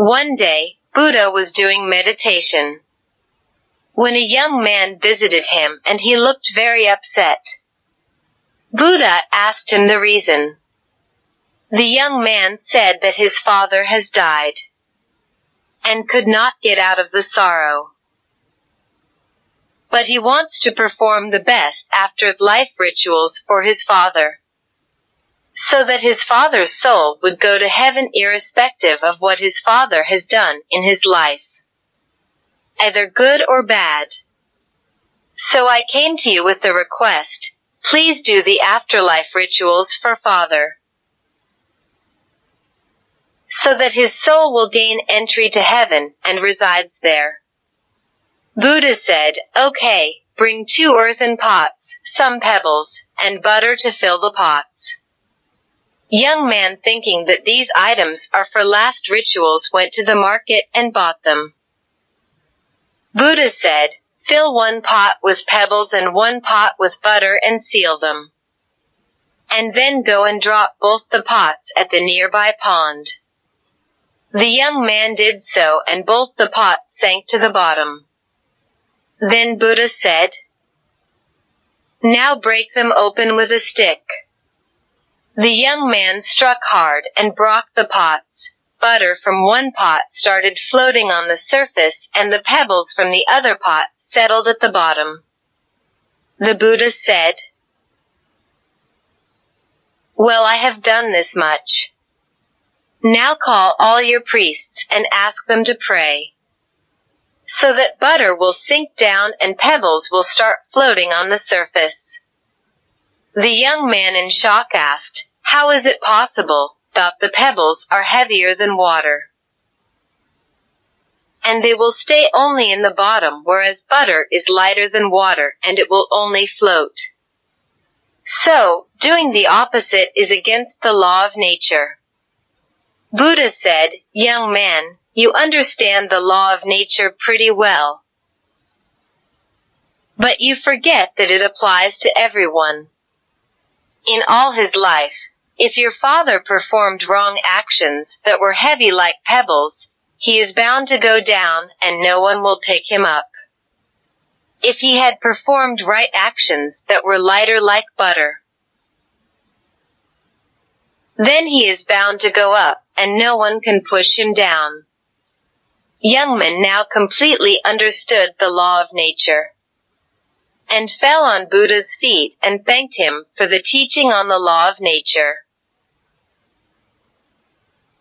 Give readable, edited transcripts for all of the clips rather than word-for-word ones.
One day, Buddha was doing meditation when a young man visited him and he looked very upset. Buddha asked him the reason. The young man said that his father has died and could not get out of the sorrow. But he wants to perform the best afterlife rituals for his father, so that his father's soul would go to heaven irrespective of what his father has done in his life, either good or bad. So I came to you with the request, please do the afterlife rituals for father, so that his soul will gain entry to heaven and resides there. Buddha said, okay, bring 2 earthen pots, some pebbles, and butter to fill the pots. Young man, thinking that these items are for last rituals, went to the market and bought them. Buddha said, fill 1 pot with pebbles and 1 pot with butter and seal them. And then go and drop both the pots at the nearby pond. The young man did so, and both the pots sank to the bottom. Then Buddha said, now break them open with a stick. The young man struck hard and broke the pots. Butter from 1 pot started floating on the surface, and the pebbles from the other pot settled at the bottom. The Buddha said, well, I have done this much. Now call all your priests and ask them to pray, so that butter will sink down and pebbles will start floating on the surface. The young man in shock asked, how is it possible that the pebbles are heavier than water, and they will stay only in the bottom, whereas butter is lighter than water and it will only float? So, doing the opposite is against the law of nature. Buddha said, young man, you understand the law of nature pretty well, but you forget that it applies to everyone. In all his life, if your father performed wrong actions that were heavy like pebbles, he is bound to go down and no one will pick him up. If he had performed right actions that were lighter like butter, then he is bound to go up and no one can push him down. Young man now completely understood the law of nature and fell on Buddha's feet and thanked him for the teaching on the law of nature.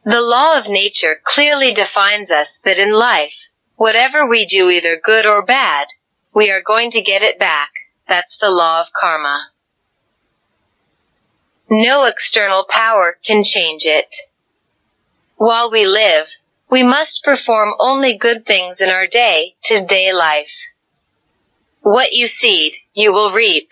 The law of nature clearly defines us that in life, whatever we do, either good or bad, we are going to get it back. That's the law of karma. No external power can change it. While we live, we must perform only good things in our day-to-day life. What you seed, you will reap.